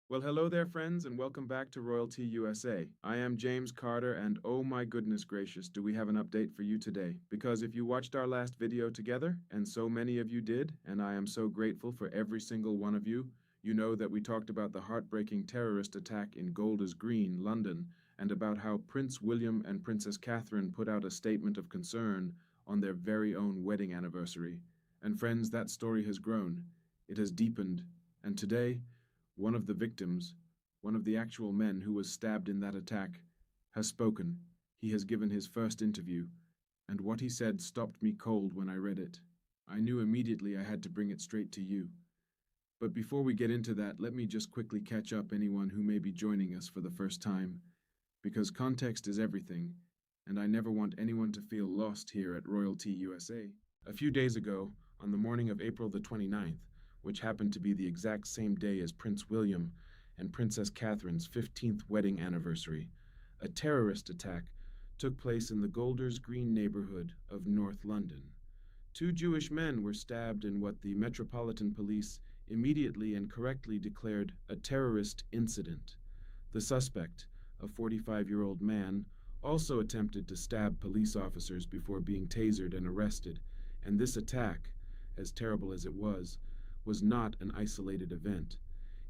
Well, hello there, friends, and welcome back to Royalty USA. I am James Carter, and oh my goodness gracious, do we have an update for you today? Because if you watched our last video together, and so many of you did, and I am so grateful for every single one of you, you know that we talked about the heartbreaking terrorist attack in Golders Green, London, and about how Prince William and Princess Catherine put out a statement of concern on their very own wedding anniversary. And friends, that story has grown, it has deepened, and today, one of the victims, one of the actual men who was stabbed in that attack, has spoken. He has given his first interview, and what he said stopped me cold when I read it. I knew immediately I had to bring it straight to you. But before we get into that, let me just quickly catch up anyone who may be joining us for the first time, because context is everything, and I never want anyone to feel lost here at Royalty USA. A few days ago, on the morning of April the 29th, which happened to be the exact same day as Prince William and Princess Catherine's 15th wedding anniversary, a terrorist attack took place in the Golders Green neighborhood of North London. Two Jewish men were stabbed in what the Metropolitan Police immediately and correctly declared a terrorist incident. The suspect, a 45-year-old man, also attempted to stab police officers before being tasered and arrested, and this attack, as terrible as it was not an isolated event.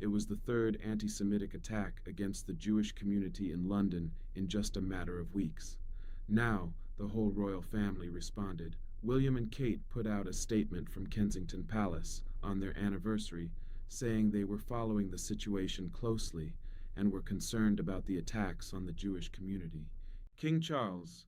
It was the third anti Semitic attack against the Jewish community in London in just a matter of weeks. Now, the whole royal family responded. William and Kate put out a statement from Kensington Palace on their anniversary, saying they were following the situation closely and were concerned about the attacks on the Jewish community. King Charles,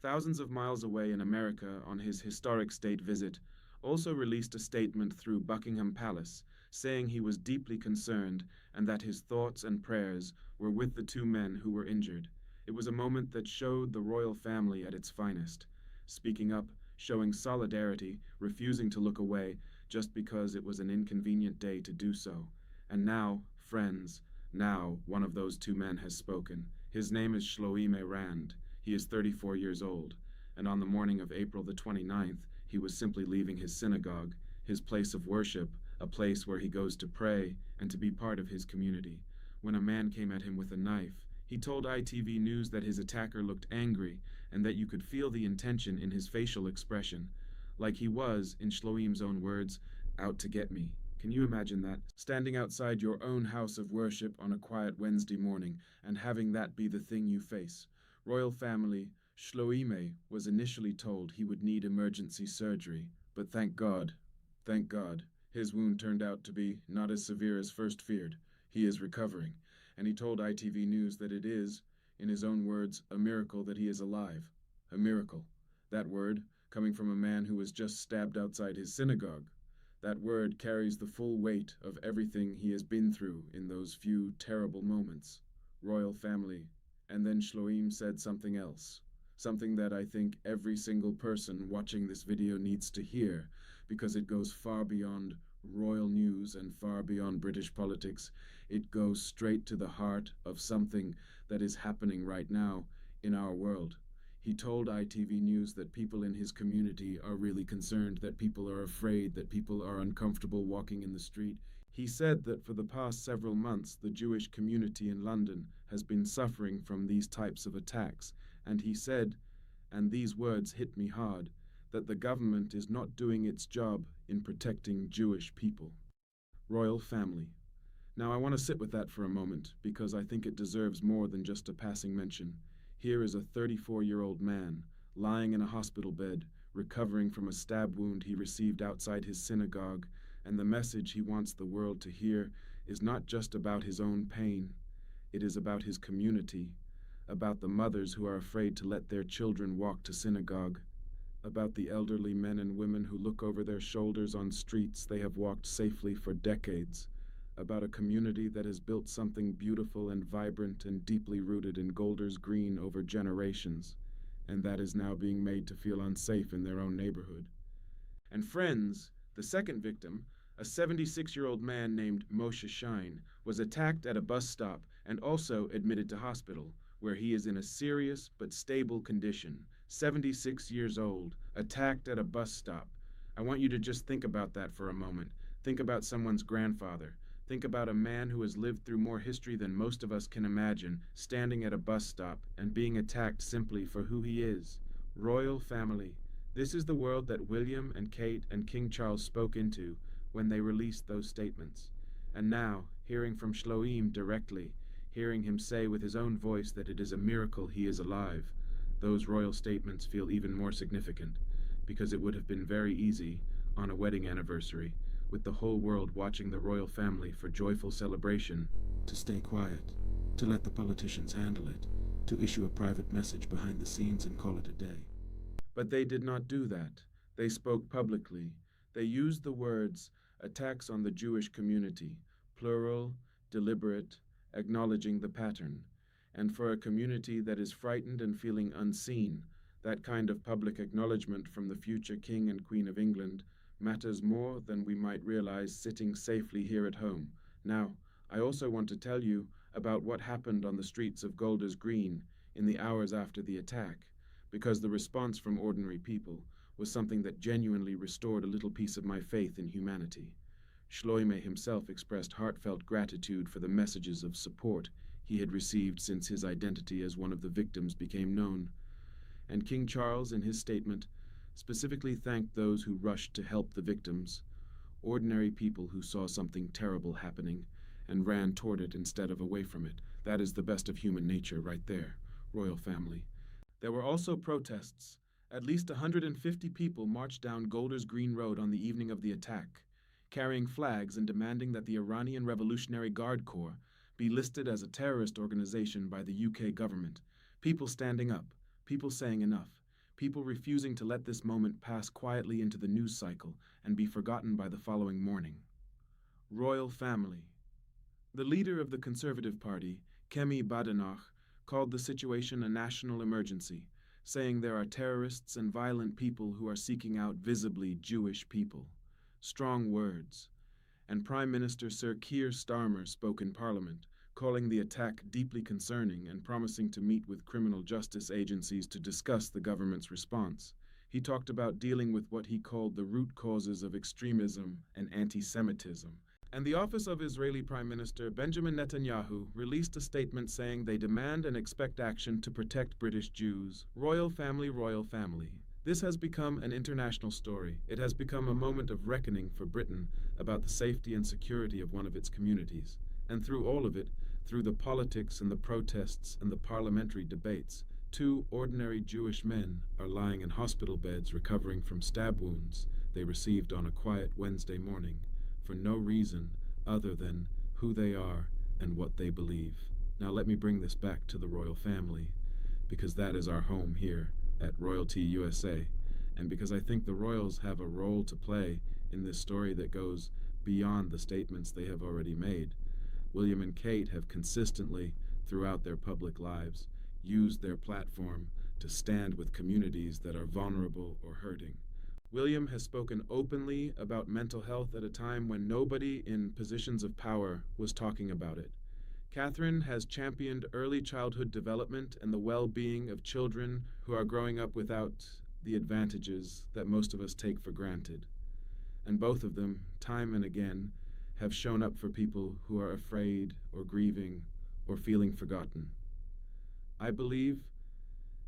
thousands of miles away in America on his historic state visit, also released a statement through Buckingham Palace, saying he was deeply concerned and that his thoughts and prayers were with the two men who were injured. It was a moment that showed the royal family at its finest, speaking up, showing solidarity, refusing to look away just because it was an inconvenient day to do so. And now, friends, now one of those two men has spoken. His name is Shloime Rand. He is 34 years old, and on the morning of April the 29th, he was simply leaving his synagogue, his place of worship, a place where he goes to pray and to be part of his community, when a man came at him with a knife. He told ITV News that his attacker looked angry and that you could feel the intention in his facial expression, like he was, in Shloim's own words, out to get me. Can you imagine that? Standing outside your own house of worship on a quiet Wednesday morning and having that be the thing you face. Royal family, Shloime was initially told he would need emergency surgery, but thank God, his wound turned out to be not as severe as first feared. He is recovering, and he told ITV News that it is, in his own words, a miracle that he is alive. A miracle. That word, coming from a man who was just stabbed outside his synagogue. That word carries the full weight of everything he has been through in those few terrible moments. Royal family. And then Shloim said something else. Something that I think every single person watching this video needs to hear, because it goes far beyond royal news and far beyond British politics. It goes straight to the heart of something that is happening right now in our world. He told ITV News that people in his community are really concerned, that people are afraid, that people are uncomfortable walking in the street. He said that for the past several months, the Jewish community in London has been suffering from these types of attacks. And he said, and these words hit me hard, that the government is not doing its job in protecting Jewish people. Royal family. Now I want to sit with that for a moment, because I think it deserves more than just a passing mention. Here is a 34-year-old man, lying in a hospital bed, recovering from a stab wound he received outside his synagogue, and the message he wants the world to hear is not just about his own pain. It is about his community, about the mothers who are afraid to let their children walk to synagogue, about the elderly men and women who look over their shoulders on streets they have walked safely for decades, about a community that has built something beautiful and vibrant and deeply rooted in Golders Green over generations, and that is now being made to feel unsafe in their own neighborhood. And friends, the second victim, a 76-year-old man named Moshe Shine, was attacked at a bus stop and also admitted to hospital, where he is in a serious but stable condition. 76 years old, attacked at a bus stop. I want you to just think about that for a moment. Think about someone's grandfather. Think about a man who has lived through more history than most of us can imagine, standing at a bus stop and being attacked simply for who he is. Royal family. This is the world that William and Kate and King Charles spoke into when they released those statements. And now, hearing from Shloime directly, hearing him say with his own voice that it is a miracle he is alive, those royal statements feel even more significant, because it would have been very easy, on a wedding anniversary, with the whole world watching the royal family for joyful celebration, to stay quiet, to let the politicians handle it, to issue a private message behind the scenes and call it a day. But they did not do that. They spoke publicly. They used the words, attacks on the Jewish community, plural, deliberate, acknowledging the pattern. And for a community that is frightened and feeling unseen, that kind of public acknowledgement from the future King and Queen of England matters more than we might realize sitting safely here at home. Now, I also want to tell you about what happened on the streets of Golders Green in the hours after the attack, because the response from ordinary people was something that genuinely restored a little piece of my faith in humanity. Shloime himself expressed heartfelt gratitude for the messages of support he had received since his identity as one of the victims became known. And King Charles, in his statement, specifically thanked those who rushed to help the victims, ordinary people who saw something terrible happening and ran toward it instead of away from it. That is the best of human nature right there, royal family. There were also protests. At least 150 people marched down Golders Green Road on the evening of the attack, carrying flags and demanding that the Iranian Revolutionary Guard Corps be listed as a terrorist organization by the UK government. People standing up, people saying enough, people refusing to let this moment pass quietly into the news cycle and be forgotten by the following morning. Royal family. The leader of the Conservative Party, Kemi Badenoch, called the situation a national emergency, saying there are terrorists and violent people who are seeking out visibly Jewish people. Strong words. And Prime Minister Sir Keir Starmer spoke in Parliament, calling the attack deeply concerning and promising to meet with criminal justice agencies to discuss the government's response. He talked about dealing with what he called the root causes of extremism and antisemitism. And the office of Israeli Prime Minister Benjamin Netanyahu released a statement saying they demand and expect action to protect British Jews. Royal family, royal family. This has become an international story. It has become a moment of reckoning for Britain about the safety and security of one of its communities. And through all of it, through the politics and the protests and the parliamentary debates, 2 ordinary Jewish men are lying in hospital beds recovering from stab wounds they received on a quiet Wednesday morning for no reason other than who they are and what they believe. Now let me bring this back to the royal family, because that is our home here at Royalty USA, and because I think the royals have a role to play in this story that goes beyond the statements they have already made. William and Kate have consistently, throughout their public lives, used their platform to stand with communities that are vulnerable or hurting. William has spoken openly about mental health at a time when nobody in positions of power was talking about it. Catherine has championed early childhood development and the well-being of children who are growing up without the advantages that most of us take for granted. And both of them, time and again, have shown up for people who are afraid or grieving or feeling forgotten. I believe,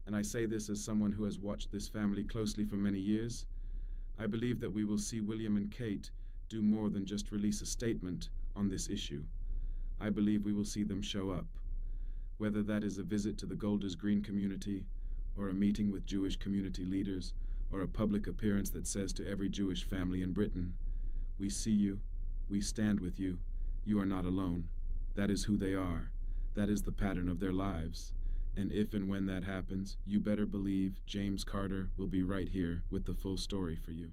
and I say this as someone who has watched this family closely for many years, I believe that we will see William and Kate do more than just release a statement on this issue. I believe we will see them show up, whether that is a visit to the Golders Green community, or a meeting with Jewish community leaders, or a public appearance that says to every Jewish family in Britain, "We see you, we stand with you, you are not alone." That is who they are. That is the pattern of their lives. And if and when that happens, you better believe James Carter will be right here with the full story for you.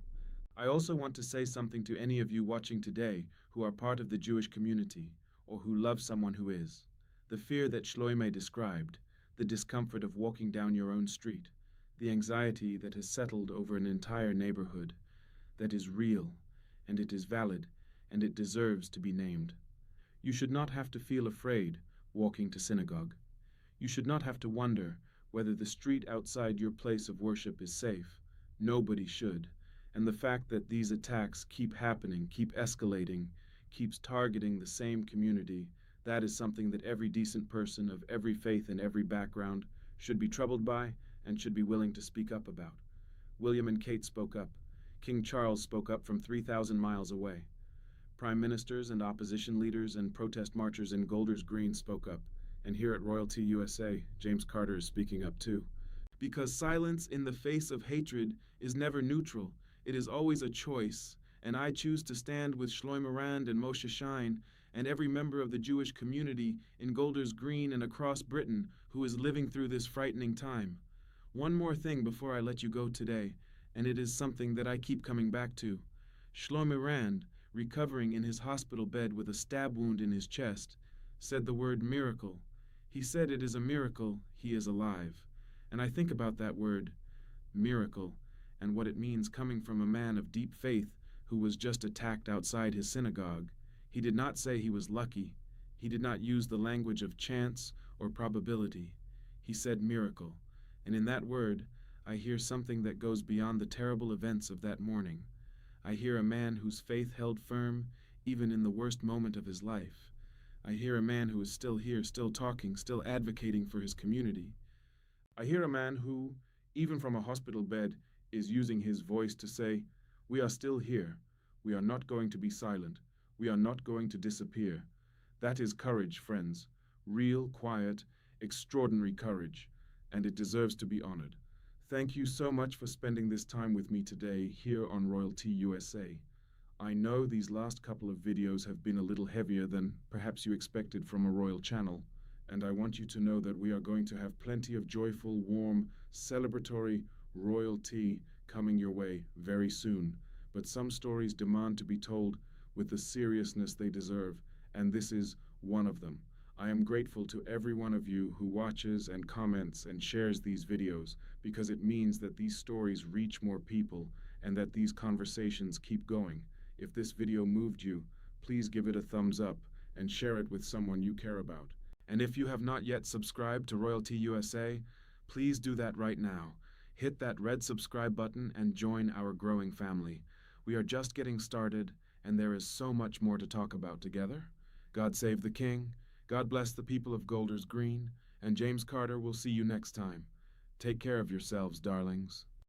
I also want to say something to any of you watching today who are part of the Jewish community, or who love someone who is. The fear that Shloime described, the discomfort of walking down your own street, the anxiety that has settled over an entire neighborhood, that is real, and it is valid, and it deserves to be named. You should not have to feel afraid walking to synagogue. You should not have to wonder whether the street outside your place of worship is safe. Nobody should. And the fact that these attacks keep happening, keep escalating, keeps targeting the same community, that is something that every decent person of every faith and every background should be troubled by and should be willing to speak up about. William and Kate spoke up. King Charles spoke up from 3,000 miles away. Prime ministers and opposition leaders and protest marchers in Golders Green spoke up. And here at Royalty USA, James Carter is speaking up too. Because silence in the face of hatred is never neutral. It is always a choice, and I choose to stand with Shloime Rand and Moshe Shine and every member of the Jewish community in Golders Green and across Britain who is living through this frightening time. One more thing before I let you go today, and it is something that I keep coming back to. Shloime Rand, recovering in his hospital bed with a stab wound in his chest, said the word miracle. He said it is a miracle he is alive. And I think about that word, miracle, and what it means coming from a man of deep faith who was just attacked outside his synagogue. He did not say he was lucky. He did not use the language of chance or probability. He said miracle. And in that word, I hear something that goes beyond the terrible events of that morning. I hear a man whose faith held firm even in the worst moment of his life. I hear a man who is still here, still talking, still advocating for his community. I hear a man who, even from a hospital bed, is using his voice to say, "We are still here. We are not going to be silent. We are not going to disappear." That is courage, friends. Real, quiet, extraordinary courage, and it deserves to be honored. Thank you so much for spending this time with me today here on Royalty USA. I know these last couple of videos have been a little heavier than perhaps you expected from a royal channel, and I want you to know that we are going to have plenty of joyful, warm, celebratory royalty coming your way very soon. But some stories demand to be told with the seriousness they deserve, and this is one of them. I am grateful to every one of you who watches and comments and shares these videos, because it means that these stories reach more people and that these conversations keep going. If this video moved you, please give it a thumbs up and share it with someone you care about. And if you have not yet subscribed to Royalty USA, please do that right now. Hit that red subscribe button and join our growing family. We are just getting started, and there is so much more to talk about together. God save the King. God bless the people of Golders Green, and James Carter will see you next time. Take care of yourselves, darlings.